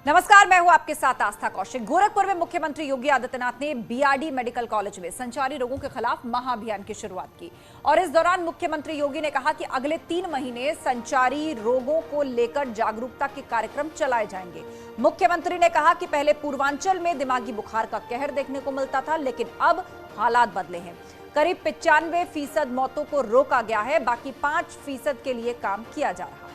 नमस्कार, मैं हूं आपके साथ आस्था कौशिक। गोरखपुर में मुख्यमंत्री योगी आदित्यनाथ ने बीआरडी मेडिकल कॉलेज में संचारी रोगों के खिलाफ महाअभियान की शुरुआत की और इस दौरान मुख्यमंत्री योगी ने कहा कि अगले 3 महीने संचारी रोगों को लेकर जागरूकता के कार्यक्रम चलाए जाएंगे। मुख्यमंत्री ने कहा कि पहले पूर्वांचल में दिमागी बुखार का कहर देखने को मिलता था, लेकिन अब हालात बदले हैं। करीब 95% मौतों को रोका गया है, बाकी 5% के लिए काम किया जा रहा है।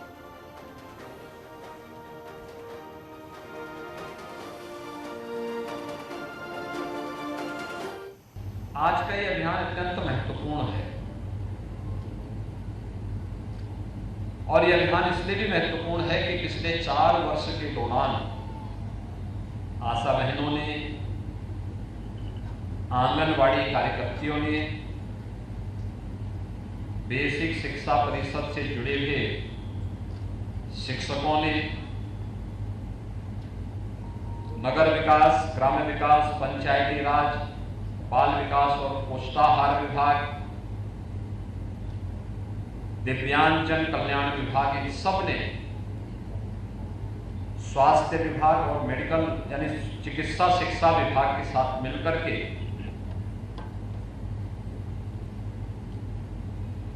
आज का ये अभियान अत्यंत महत्वपूर्ण है और यह अभियान इसलिए भी महत्वपूर्ण है कि पिछले 4 वर्ष के दौरान आशा बहनों ने, आंगनवाड़ी कार्यकर्तियों ने, बेसिक शिक्षा परिषद से जुड़े हुए शिक्षकों ने, नगर विकास, ग्राम्य विकास, पंचायती राज, बाल विकास और पोषाहार विभाग, दिव्यांगजन कल्याण विभाग, इन सब ने स्वास्थ्य विभाग और मेडिकल यानी चिकित्सा शिक्षा विभाग के साथ मिलकर के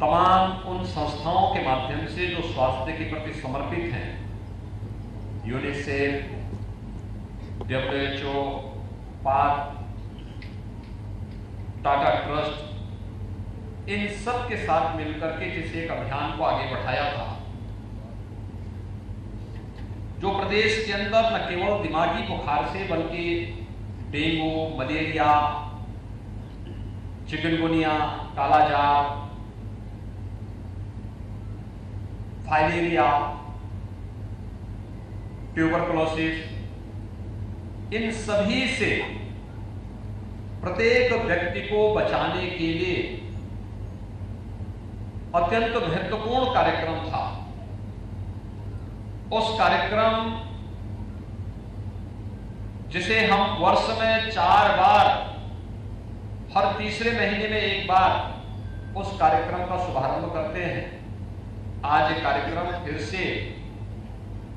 तमाम उन संस्थाओं के माध्यम से जो स्वास्थ्य के प्रति समर्पित हैं, यूनिसेफ, WHO, पाक, टाटा ट्रस्ट, इन सब के साथ मिलकर के जिस एक अभियान को आगे बढ़ाया था, जो प्रदेश के अंदर न केवल दिमागी बुखार से बल्कि डेंगू, मलेरिया, चिकनगुनिया, कालाजार, फाइलेरिया, ट्यूबरकुलोसिस, इन सभी से प्रत्येक व्यक्ति को बचाने के लिए अत्यंत महत्वपूर्ण कार्यक्रम था। उस कार्यक्रम जिसे हम वर्ष में 4 बार, हर तीसरे महीने में 1 बार उस कार्यक्रम का शुभारंभ करते हैं, आज ये कार्यक्रम फिर से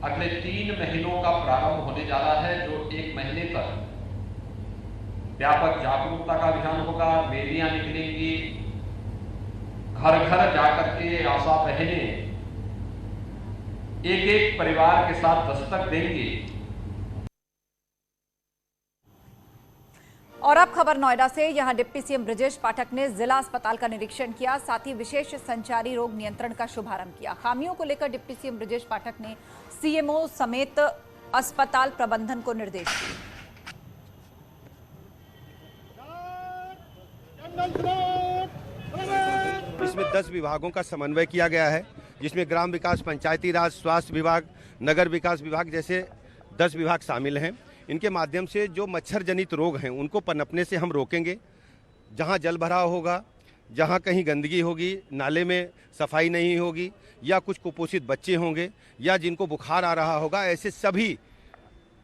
अगले 3 महीनों का प्रारंभ होने जा रहा है, जो 1 महीने तक व्यापक जागरूकता का अभियान होगा। रैलियां निकलेंगी, घर घर जाकर के आशा बहनें एक परिवार के साथ दस्तक देंगी। और अब खबर नोएडा से। यहां डिप्टी सीएम ब्रजेश पाठक ने जिला अस्पताल का निरीक्षण किया, साथ ही विशेष संचारी रोग नियंत्रण का शुभारंभ किया। खामियों को लेकर डिप्टी सीएम ब्रजेश पाठक ने सीएमओ समेत अस्पताल प्रबंधन को निर्देश दिए। इसमें 10 विभागों का समन्वय किया गया है, जिसमें ग्राम विकास, पंचायती राज, स्वास्थ्य विभाग, नगर विकास विभाग जैसे 10 विभाग शामिल हैं। इनके माध्यम से जो मच्छर जनित रोग हैं उनको पनपने से हम रोकेंगे। जहां जल भराव होगा, जहां कहीं गंदगी होगी, नाले में सफाई नहीं होगी, या कुछ कुपोषित बच्चे होंगे, या जिनको बुखार आ रहा होगा, ऐसे सभी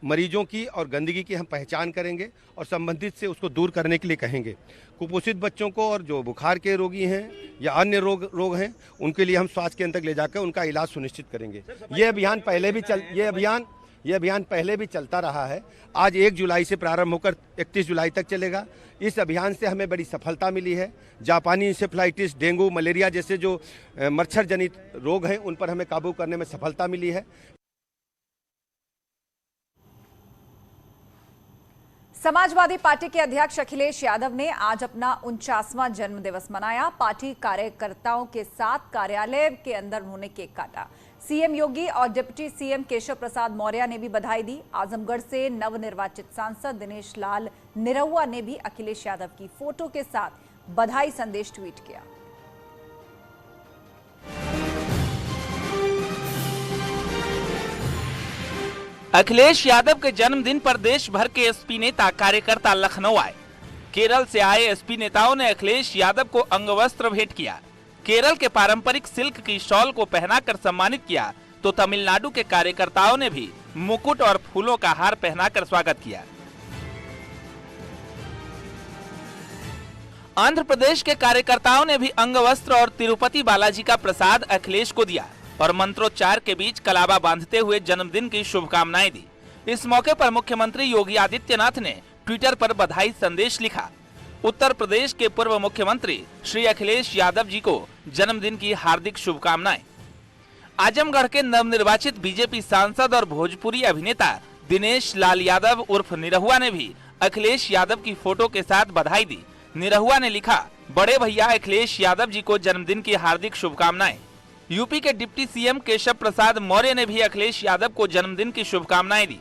मरीजों की और गंदगी की हम पहचान करेंगे और संबंधित से उसको दूर करने के लिए कहेंगे। कुपोषित बच्चों को और जो बुखार के रोगी हैं या अन्य रोग हैं, उनके लिए हम स्वास्थ्य केंद्र तक ले जाकर उनका इलाज सुनिश्चित करेंगे। ये अभियान पहले भी चलता रहा है। आज 1 जुलाई से प्रारंभ होकर 31 जुलाई तक चलेगा। इस अभियान से हमें बड़ी सफलता मिली है। जापानी इंसेफ्लाइटिस, डेंगू, मलेरिया जैसे जो मच्छर जनित रोग हैं, उन पर हमें काबू करने में सफलता मिली है। समाजवादी पार्टी के अध्यक्ष अखिलेश यादव ने आज अपना 49वां जन्मदिवस मनाया। पार्टी कार्यकर्ताओं के साथ कार्यालय के अंदर उन्होंने केक काटा। सीएम योगी और डिप्टी सीएम केशव प्रसाद मौर्य ने भी बधाई दी। आजमगढ़ से नवनिर्वाचित सांसद दिनेश लाल निरहुआ ने भी अखिलेश यादव की फोटो के साथ बधाई संदेश ट्वीट किया। अखिलेश यादव के जन्मदिन पर देश भर के एसपी नेता कार्यकर्ता लखनऊ आए। केरल से आए एसपी नेताओं ने अखिलेश यादव को अंगवस्त्र भेंट किया। केरल के पारंपरिक सिल्क की शॉल को पहनाकर सम्मानित किया, तो तमिलनाडु के कार्यकर्ताओं ने भी मुकुट और फूलों का हार पहनाकर स्वागत किया। आंध्र प्रदेश के कार्यकर्ताओं ने भी अंगवस्त्र और तिरुपति बालाजी का प्रसाद अखिलेश को दिया और मंत्रोच्चार के बीच कलावा बांधते हुए जन्मदिन की शुभकामनाएं दी। इस मौके पर मुख्यमंत्री योगी आदित्यनाथ ने ट्विटर पर बधाई संदेश लिखा। उत्तर प्रदेश के पूर्व मुख्यमंत्री श्री अखिलेश यादव जी को जन्मदिन की हार्दिक शुभकामनाएं। आजमगढ़ के नवनिर्वाचित बीजेपी सांसद और भोजपुरी अभिनेता दिनेश लाल यादव उर्फ निरहुआ ने भी अखिलेश यादव की फोटो के साथ बधाई दी। निरहुआ ने लिखा, बड़े भैया अखिलेश यादव जी को जन्मदिन की हार्दिक शुभकामनाएं। यूपी के डिप्टी सीएम केशव प्रसाद मौर्य ने भी अखिलेश यादव को जन्मदिन की शुभकामनाएं दी।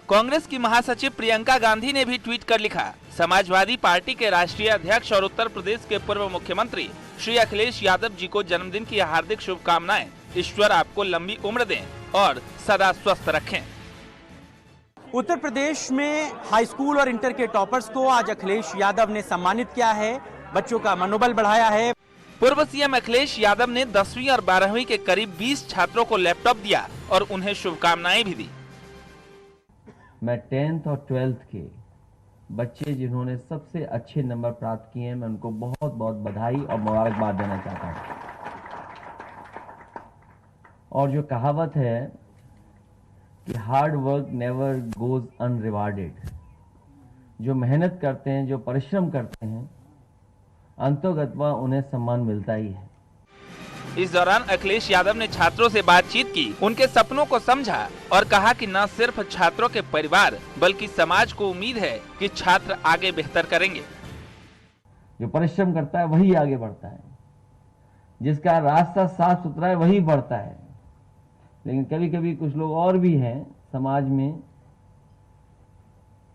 कांग्रेस की महासचिव प्रियंका गांधी ने भी ट्वीट कर लिखा, समाजवादी पार्टी के राष्ट्रीय अध्यक्ष और उत्तर प्रदेश के पूर्व मुख्यमंत्री श्री अखिलेश यादव जी को जन्मदिन की हार्दिक शुभकामनाएं। ईश्वर आपको लंबी उम्र दें और सदा स्वस्थ रखें। उत्तर प्रदेश में हाई स्कूल और इंटर के टॉपर्स को आज अखिलेश यादव ने सम्मानित किया है, बच्चों का मनोबल बढ़ाया है। पूर्व सीएम अखिलेश यादव ने 10वीं और 12वीं के करीब 20 छात्रों को लैपटॉप दिया और उन्हें शुभकामनाएं भी दी। मैं 10th और 12th के बच्चे जिन्होंने सबसे अच्छे नंबर प्राप्त किए हैं, मैं उनको बहुत बहुत बधाई और मुबारकबाद देना चाहता हूं। और जो कहावत है कि हार्ड वर्क नेवर गोज अनरिवार्डेड, जो मेहनत करते हैं, जो परिश्रम करते हैं, अंतोगत्वा उन्हें सम्मान मिलता ही है। इस दौरान अखिलेश यादव ने छात्रों से बातचीत की, उनके सपनों को समझा और कहा कि न सिर्फ छात्रों के परिवार बल्कि समाज को उम्मीद है कि छात्र आगे बेहतर करेंगे। जो परिश्रम करता है वही आगे बढ़ता है, जिसका रास्ता साफ सुथरा है वही बढ़ता है। लेकिन कभी कभी कुछ लोग और भी हैं समाज में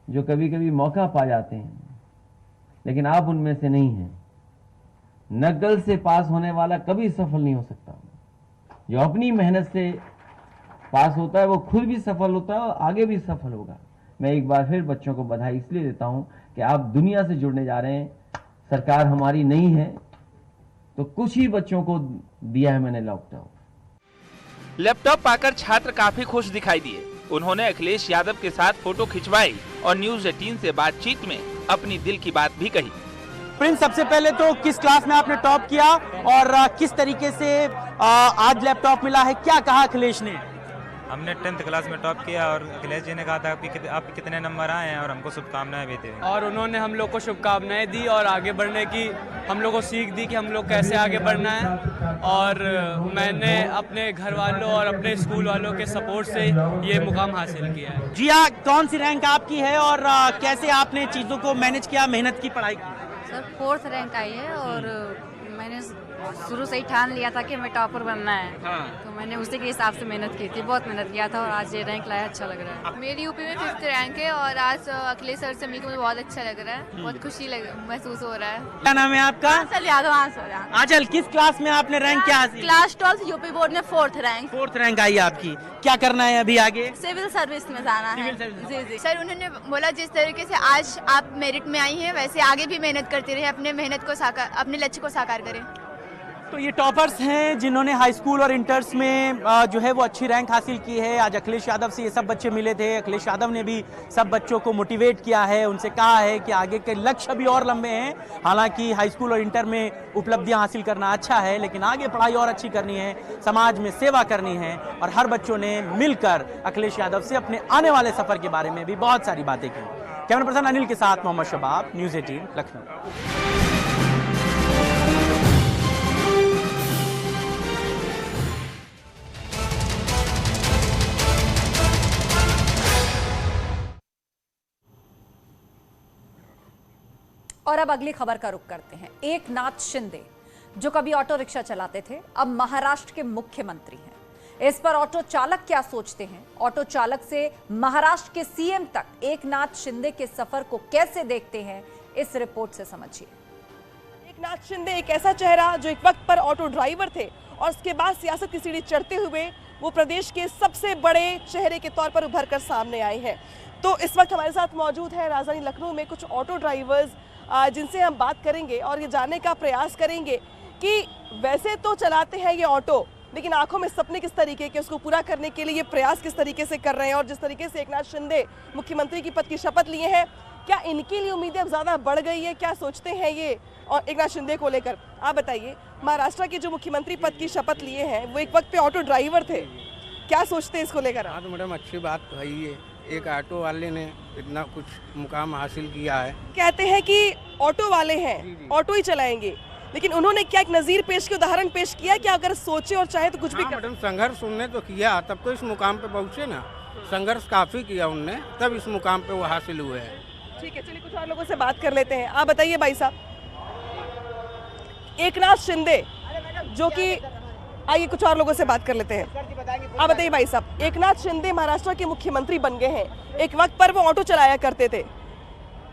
जो कभी कभी मौका पा जाते हैं, लेकिन आप उनमें से नहीं हैं। नकल से पास होने वाला कभी सफल नहीं हो सकता। जो अपनी मेहनत से पास होता है वो खुद भी सफल होता है और आगे भी सफल होगा। मैं एक बार फिर बच्चों को बधाई इसलिए देता हूं कि आप दुनिया से जुड़ने जा रहे हैं। सरकार हमारी नहीं है तो कुछ ही बच्चों को दिया है मैंने लैपटॉप पाकर छात्र काफी खुश दिखाई दिए। उन्होंने अखिलेश यादव के साथ फोटो खिंचवाई और न्यूज 18 से बातचीत में अपनी दिल की बात भी कही। प्रिंस, सबसे पहले तो किस क्लास में आपने टॉप किया और किस तरीके से आज लैपटॉप मिला है, क्या कहा अखिलेश ने? हमने 10th क्लास में टॉप किया और अखिलेश जी ने कहा था कि आप कितने नंबर आए हैं और हमको शुभकामनाएं भी दी और उन्होंने हम लोग को शुभकामनाएं दी और आगे बढ़ने की हम लोग को सीख दी कि हम लोग कैसे आगे बढ़ना है। और मैंने अपने घर वालों और अपने स्कूल वालों के सपोर्ट से ये मुकाम हासिल किया है। जी हाँ, कौन सी रैंक आपकी है और कैसे आपने चीज़ों को मैनेज किया, मेहनत की, पढ़ाई की? सर 4th रैंक आई है और मैंने शुरू से ही ठान लिया था कि मैं टॉपर बनना है। तो मैंने उसी के हिसाब से मेहनत की थी, बहुत मेहनत किया था और आज ये रैंक लाया, अच्छा लग रहा है। मेरी यूपी में 5th रैंक है और आज अखिलेश सर से मिलकर मुझे बहुत अच्छा लग रहा है, बहुत खुशी महसूस हो रहा है। क्या नाम है आपका? आंचल यादव। आंचल, किस क्लास में आपने रैंक क्या हासिल? क्लास 12 यूपी बोर्ड में 4th रैंक। 4th रैंक आई आपकी, क्या करना है अभी आगे? सिविल सर्विस में जाना है। जी सर, उन्होंने बोला जिस तरीके से आज आप मेरिट में आई हैं वैसे आगे भी मेहनत करते रहे, अपने मेहनत को साकार, अपने लक्ष्य को साकार करें। तो ये टॉपर्स हैं जिन्होंने हाई स्कूल और इंटर्स में जो है वो अच्छी रैंक हासिल की है। आज अखिलेश यादव से ये सब बच्चे मिले थे। अखिलेश यादव ने भी सब बच्चों को मोटिवेट किया है, उनसे कहा है कि आगे के लक्ष्य भी और लंबे हैं। हालांकि हाई स्कूल और इंटर में उपलब्धियां हासिल करना अच्छा है, लेकिन आगे पढ़ाई और अच्छी करनी है, समाज में सेवा करनी है। और हर बच्चों ने मिलकर अखिलेश यादव से अपने आने वाले सफर के बारे में भी बहुत सारी बातें की। कैमरा पर्सन अनिल के साथ मोहम्मद शबाब, न्यूज़ 18 लखनऊ। और अब अगली खबर का रुख करते हैं। एकनाथ शिंदे जो कभी ऑटो रिक्शा चलाते थे, अब महाराष्ट्र के मुख्यमंत्री हैं। इस पर ऑटो चालक क्या सोचते हैं? ऑटो चालक से महाराष्ट्र के सीएम तक एकनाथ शिंदे के सफर को कैसे देखते हैं, इस रिपोर्ट से समझिए। एकनाथ शिंदे एक ऐसा चेहरा जो एक वक्त पर ऑटो ड्राइवर थे और उसके बाद सियासत की सीढ़ी चढ़ते हुए वो प्रदेश के सबसे बड़े चेहरे के तौर पर उभर कर सामने आए हैं। तो इस वक्त हमारे साथ मौजूद है राजधानी लखनऊ में कुछ ऑटो ड्राइवर्स, जिनसे हम बात करेंगे और ये जानने का प्रयास करेंगे कि वैसे तो चलाते हैं ये ऑटो, लेकिन आंखों में सपने किस तरीके के, उसको पूरा करने के लिए ये प्रयास किस तरीके से कर रहे हैं। और जिस तरीके से एकनाथ शिंदे मुख्यमंत्री की पद की शपथ लिए हैं, क्या इनके लिए उम्मीदें अब ज़्यादा बढ़ गई है? क्या सोचते हैं ये और एकनाथ शिंदे को लेकर? आप बताइए, महाराष्ट्र के जो मुख्यमंत्री पद की शपथ लिए हैं वो एक वक्त पे ऑटो ड्राइवर थे, क्या सोचते हैं इसको लेकर? हाँ तो मैडम अच्छी बात है ये, एक ऑटो वाले ने इतना कुछ मुकाम हासिल किया है। कहते हैं कि ऑटो वाले हैं, ऑटो ही चलाएंगे, लेकिन उन्होंने क्या एक नज़ीर पेश किया, उदाहरण पेश किया कि अगर सोचे और चाहे तो कुछ भी कर। मैडम संघर्ष उनने तो किया, तब तो इस मुकाम पे पहुँचे ना। संघर्ष काफ़ी किया उनने, तब इस मुकाम पे वो हासिल हुए हैं। ठीक है, चलिए कुछ और लोगों से बात कर लेते हैं। आप बताइए भाई साहब, एकनाथ शिंदे जो कि, आइए कुछ और लोगों से बात कर लेते हैं। आप बताइए भाई साहब, एकनाथ शिंदे महाराष्ट्र के मुख्यमंत्री बन गए हैं। एक वक्त पर वो ऑटो चलाया करते थे,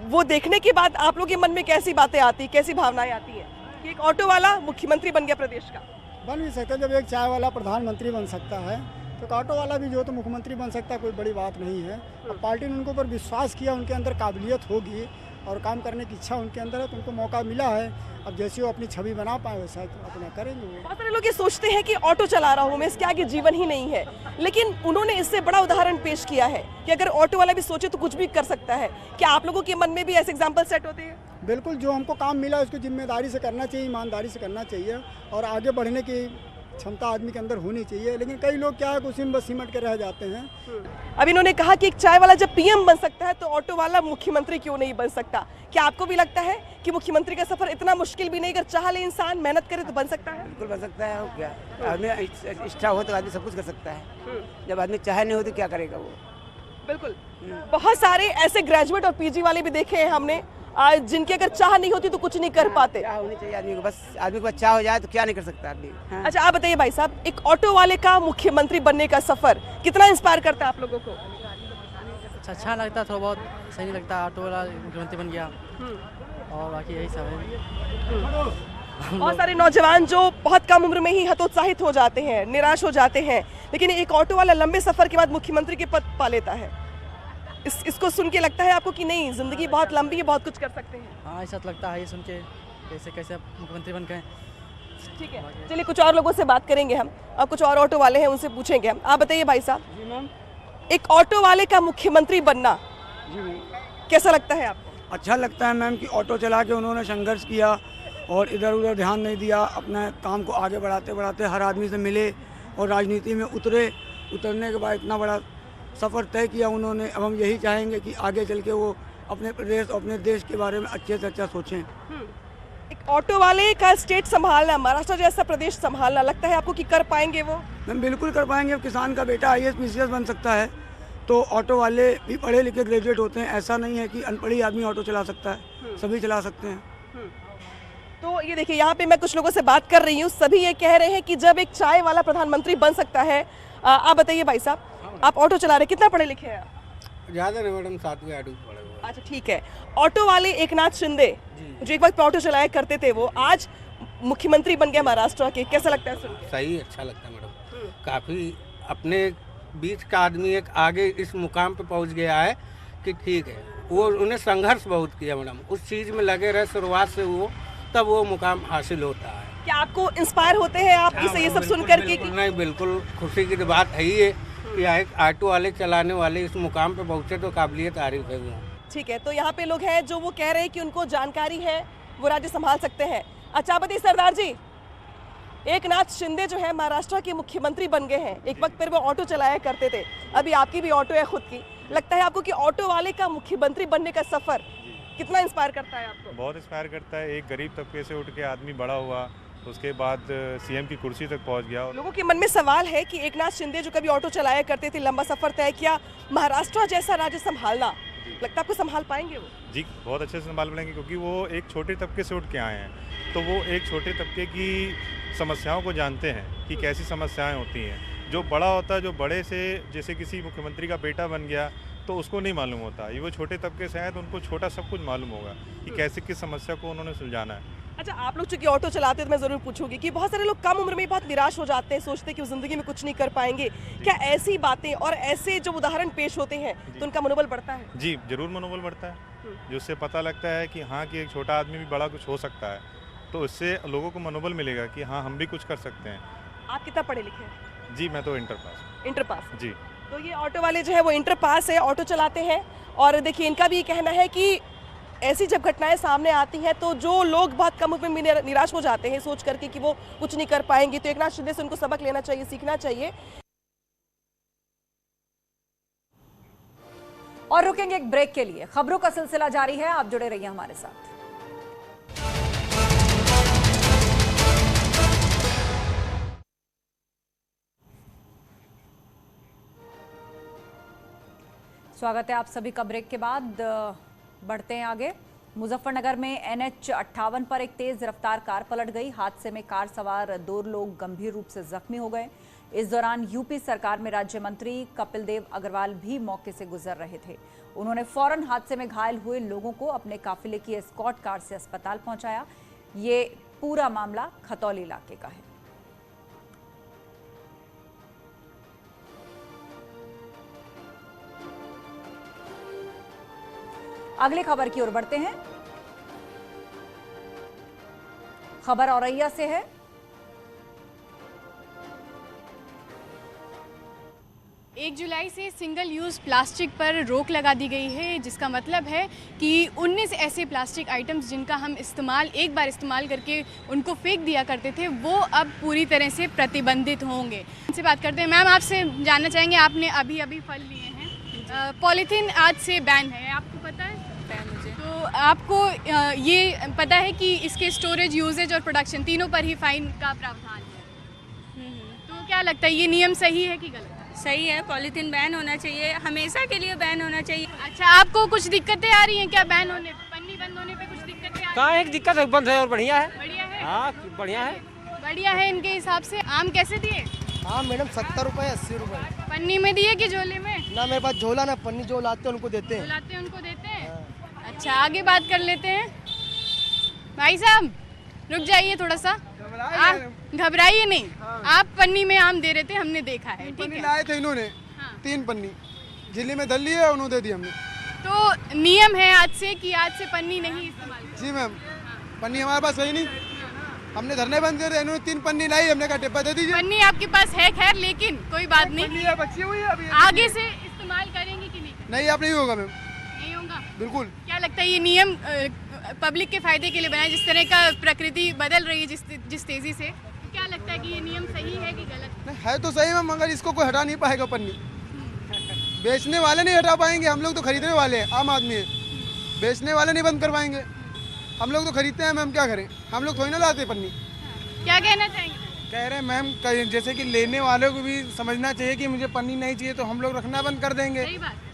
वो देखने के बाद आप लोगों के मन में कैसी बातें आती, कैसी भावनाएं आती है कि एक ऑटो वाला मुख्यमंत्री बन गया प्रदेश का? बन भी सकता है, जब एक चाय वाला प्रधानमंत्री बन सकता है तो ऑटो वाला भी जो तो मुख्यमंत्री बन सकता है, कोई बड़ी बात नहीं है। अब पार्टी ने उनके ऊपर विश्वास किया, उनके अंदर काबिलियत होगी और काम करने की इच्छा उनके अंदर है, तो उनको मौका मिला है। अब जैसे वो अपनी छवि बना पाए वैसा अपना करेंगे। बहुत सारे लोग ये सोचते हैं कि ऑटो चला रहा हूँ मैं, इसके आगे जीवन ही नहीं है, लेकिन उन्होंने इससे बड़ा उदाहरण पेश किया है कि अगर ऑटो वाला भी सोचे तो कुछ भी कर सकता है। क्या आप लोगों के मन में भी ऐसे एग्जाम्पल सेट होते हैं? बिल्कुल, जो हमको काम मिला उसको जिम्मेदारी से करना चाहिए, ईमानदारी से करना चाहिए और आगे बढ़ने की क्षमता आदमी के अंदर होनी चाहिए। लेकिन कई लोग क्या है उसी में बस सिमट के रह जाते हैं। अब इन्होंने कहा कि एक चाय वाला जब पीएम बन सकता है तो ऑटो वाला मुख्यमंत्री क्यों नहीं बन सकता? क्या आपको भी लगता है कि मुख्यमंत्री का सफर इतना मुश्किल भी नहीं, अगर चाह ले इंसान मेहनत करे तो बन सकता है? बिल्कुल बन सकता है। क्या आदमी इच्छा हो तो आदमी सब कुछ कर सकता है, जब आदमी चाहे नहीं हो तो क्या करेगा वो? बिल्कुल, बहुत सारे ऐसे ग्रेजुएट और पीजी वाले भी देखे हैं हमने, जिनकी अगर चाह नहीं होती तो कुछ नहीं कर पाते। चाह होनी चाहिए आदमी को, बस आदमी को चाह हो जाए तो क्या नहीं कर सकता आदमी। हाँ। अच्छा आप बताइए भाई साहब, एक ऑटो वाले का मुख्यमंत्री बनने का सफर कितना इंस्पायर करता है आप लोगों को? अच्छा लगता है, थोड़ा बहुत सही लगता है, ऑटो वाला मुख्यमंत्री बन गया और बाकी यही सब है। बहुत सारे नौजवान जो बहुत कम उम्र में ही हतोत्साहित हो जाते हैं, निराश हो जाते हैं, लेकिन एक ऑटो वाला लंबे सफर के बाद मुख्यमंत्री के पद पा लेता है। इसको सुन के लगता है आपको कि नहीं, जिंदगी बहुत लंबी है, बहुत कुछ कर सकते हैं? हाँ ऐसा लगता है, ये सुन के कैसे कैसे मुख्यमंत्री बन गए। ठीक है, चलिए कुछ और लोगों से बात करेंगे हम, और कुछ और ऑटो वाले हैं उनसे पूछेंगे हम। आप बताइए भाई साहब, जी मैम, एक ऑटो वाले का मुख्यमंत्री बनना कैसा लगता है आपको? अच्छा लगता है मैम कि ऑटो चला के उन्होंने संघर्ष किया और इधर उधर ध्यान नहीं दिया, अपने काम को आगे बढ़ाते बढ़ाते हर आदमी से मिले और राजनीति में उतरने के बाद इतना बड़ा सफ़र तय किया उन्होंने। अब हम यही चाहेंगे कि आगे चल के वो अपने प्रदेश और अपने देश के बारे में अच्छे से अच्छा सोचें। एक ऑटो वाले का स्टेट संभालना, महाराष्ट्र जैसा प्रदेश संभालना, लगता है आपको कि कर पाएंगे वो? मैम बिल्कुल कर पाएंगे। अब किसान का बेटा IAS PCS बन सकता है तो ऑटो वाले भी पढ़े लिखे ग्रेजुएट होते हैं, ऐसा नहीं है कि अनपढ़ी आदमी ऑटो चला सकता है, सभी चला सकते हैं। तो ये देखिए, यहाँ पे मैं कुछ लोगों से बात कर रही हूँ, सभी ये कह रहे हैं कि जब एक चाय वाला प्रधानमंत्री बन सकता है। आप बताइए भाई साहब, आप ऑटो चला रहे, कितना पढ़े लिखे हैं आप? ज़्यादा नहीं मैडम, 7वीं 8वीं पढ़े हुए। अच्छा ठीक है, ऑटो वाले एकनाथ शिंदे जो एक वक्त ऑटो चलाया करते थे, वो आज मुख्यमंत्री बन गए महाराष्ट्र के, कैसा लगता है सुन? सही, अच्छा लगता है मैडम। काफ़ी अपने बीच का आदमी एक आगे इस मुकाम पे पहुंच गया है कि ठीक है, वो उन्हें संघर्ष बहुत किया मैडम, उस चीज़ में लगे रहे शुरुआत से वो, तब वो मुकाम हासिल होता है। क्या आपको इंस्पायर होते हैं आप ये सब सुन करके? नहीं, बिल्कुल खुशी की बात है ही है कि एक ऑटो वाले चलाने वाले इस मुकाम पे पहुंचे तो काबिलियत तारीफ है वो। ठीक है, तो यहाँ पे लोग हैं जो वो कह रहे हैं कि उनको जानकारी है, वो राज्य संभाल सकते हैं। अच्छा बताइए सरदार जी, एकनाथ शिंदे जो है महाराष्ट्र के मुख्यमंत्री बन गए हैं, एक वक्त पर वो ऑटो चलाया करते थे, अभी आपकी भी ऑटो है खुद की, लगता है आपको कि ऑटो वाले का मुख्यमंत्री बनने का सफर कितना इंस्पायर करता है आपको? बहुत इंस्पायर करता है। एक गरीब तबके से उठ के आदमी बड़ा हुआ, उसके बाद CM की कुर्सी तक पहुंच गया। लोगों के मन में सवाल है कि एकनाथ शिंदे जो कभी ऑटो चलाया करते थे, लंबा सफर तय किया, महाराष्ट्र जैसा राज्य संभालना, लगता है आपको संभाल पाएंगे वो? जी बहुत अच्छे से संभाल पाएंगे, क्योंकि वो एक छोटे तबके से उठ के आए हैं, तो वो एक छोटे तबके की समस्याओं को जानते हैं कि कैसी समस्याएं होती हैं। जो बड़ा होता है, जो बड़े से जैसे किसी मुख्यमंत्री का बेटा बन गया तो उसको नहीं मालूम होता, ये वो छोटे तबके से आए तो उनको छोटा सब कुछ मालूम होगा कि कैसे किस समस्या को उन्होंने सुलझाना है। अच्छा, आप लोग चूंकि ऑटो चलाते हैं तो मैं जरूर पूछूंगी कि बहुत सारे लोग कम उम्र में बहुत निराश हो जाते हैं, सोचते हैं कि वो जिंदगी में कुछ नहीं कर पाएंगे। क्या ऐसी बातें और ऐसे जो उदाहरण पेश होते हैं तो उनका मनोबल बढ़ता है? जी जरूर मनोबल बढ़ता है, जिससे पता लगता है कि हाँ कि एक छोटा आदमी भी बड़ा कुछ हो सकता है, तो इससे लोगों को मनोबल मिलेगा कि हाँ हम भी कुछ कर सकते हैं। आप कितना पढ़े लिखे हैं? जी मैं तो इंटर पास। जी, तो ये ऑटो वाले जो है वो इंटर पास है, ऑटो चलाते हैं, और देखिए इनका भी कहना है कि ऐसी जब घटनाएं सामने आती हैं तो जो लोग बहुत कम उम्र में निराश हो जाते हैं सोच करके कि वो कुछ नहीं कर पाएंगे, तो एकनाथ शिंदे से उनको सबक लेना चाहिए, सीखना चाहिए। और रुकेंगे एक ब्रेक के लिए। खबरों का सिलसिला जारी है, आप जुड़े रहिए हमारे साथ। स्वागत है आप सभी का ब्रेक के बाद। बढ़ते हैं आगे। मुजफ्फरनगर में NH 58 पर एक तेज रफ्तार कार पलट गई। हादसे में कार सवार 2 लोग गंभीर रूप से जख्मी हो गए। इस दौरान यूपी सरकार में राज्य मंत्री कपिल देव अग्रवाल भी मौके से गुजर रहे थे। उन्होंने फौरन हादसे में घायल हुए लोगों को अपने काफिले की एस्कॉर्ट कार से अस्पताल पहुंचाया। ये पूरा मामला खतौली इलाके का है। अगली खबर की ओर बढ़ते हैं। खबर औरैया से है। 1 जुलाई से सिंगल यूज़ प्लास्टिक पर रोक लगा दी गई है, जिसका मतलब है कि 19 ऐसे प्लास्टिक आइटम्स जिनका हम एक बार इस्तेमाल करके उनको फेंक दिया करते थे, वो अब पूरी तरह से प्रतिबंधित होंगे। इनसे बात करते हैं। मैम, आपसे जानना चाहेंगे, आपने अभी फल लिए हैं, पॉलीथीन आज से बैन है, आपको पता है? मुझे तो आपको ये पता है कि इसके स्टोरेज, यूजेज और प्रोडक्शन तीनों पर ही फाइन का प्रावधान है। तो क्या लगता है, ये नियम सही है कि गलत? सही है, पॉलीथीन बैन होना चाहिए, हमेशा के लिए बैन होना चाहिए। अच्छा, आपको कुछ दिक्कतें आ रही हैं क्या बैन होने, पन्नी बंद होने पे? कुछ दिक्कतें आ रही हैं? कहाँ एक दिक्कत है, बंद है और बढ़िया है। बढ़िया है? हाँ, बढ़िया है। बढ़िया है इनके हिसाब से। आम कैसे दिए? हाँ मैडम, 70 रुपये 80 रुपये। पन्नी में दिए कि झोले में? ना मेरे पास झोला ना पन्नी, जो लाते हैं उनको देते हैं। लाते हैं उनको देते हैं। अच्छा, आगे बात कर लेते हैं। भाई साहब रुक जाइए थोड़ा सा, घबराइए नहीं। आप पन्नी में आम दे रहे थे, हमने देखा है। ठीक है, लाए थे इन्होंने 3 पन्नी झिल्ली में धर लिए, उन्होंने दे दी हमने। तो नियम है आज से कि आज से पन्नी नहीं इस्तेमाल। जी मैम, पन्नी हमारे पास है नहीं, हमने धरने बंद कर दिया। इन्होंने 3 पन्नी लाई, हमने कहा टिप्पा दे दीजिए। पन्नी आपके पास है, खैर, लेकिन कोई बात नहीं, बची हुई है अभी। आगे से इस्तेमाल करेंगे कि नहीं? नहीं, आप नहीं होगा मैम, नहीं होगा बिल्कुल। क्या लगता है ये नियम पब्लिक के फायदे के लिए बनाया? जिस तरह का प्रकृति बदल रही है जिस तेजी से, तो क्या लगता है कि ये नियम सही है कि गलत? है तो सही मैम, मगर इसको कोई हटा नहीं पाएगा। पन्नी बेचने वाले नहीं हटा पाएंगे, हम लोग तो खरीदने वाले हैं, आम आदमी है। बेचने वाले नहीं बंद करवाएंगे, हम लोग तो खरीदते हैं मैम, क्या करें, हम लोग थोड़ी ना लाते पन्नी। क्या कहना चाहेंगे? कह रहे हैं मैम, जैसे कि लेने वालों को भी समझना चाहिए कि मुझे पन्नी नहीं चाहिए तो हम लोग रखना बंद कर देंगे।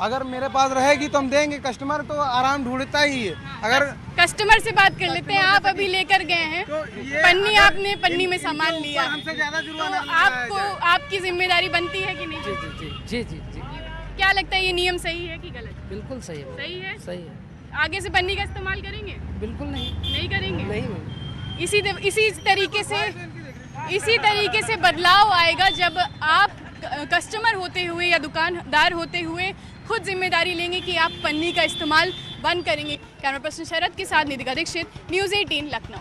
अगर मेरे पास रहेगी तो हम देंगे, कस्टमर तो आराम ढूंढता ही है। अगर कस्टमर से बात कर लेते हैं। आप अभी लेकर गए हैं पन्नी, आपने पन्नी में सामान लिया, हमसे ज्यादा जुर्माना तो आपको आपकी जिम्मेदारी बनती है कि नहीं? जी। क्या लगता है ये नियम सही है कि गलत? बिल्कुल सही है। सही है? सही है। आगे से पन्नी का इस्तेमाल करेंगे? बिल्कुल नहीं। नहीं करेंगे? नहीं। इसी तरीके से बदलाव आएगा जब आप कस्टमर होते हुए या दुकानदार होते हुए खुद जिम्मेदारी लेंगे कि आप पन्नी का इस्तेमाल बंद करेंगे। कैमरा पर्सन शरद के साथ निधिका दीक्षित, न्यूज़ 18 लखनऊ।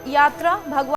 यात्रा भगवान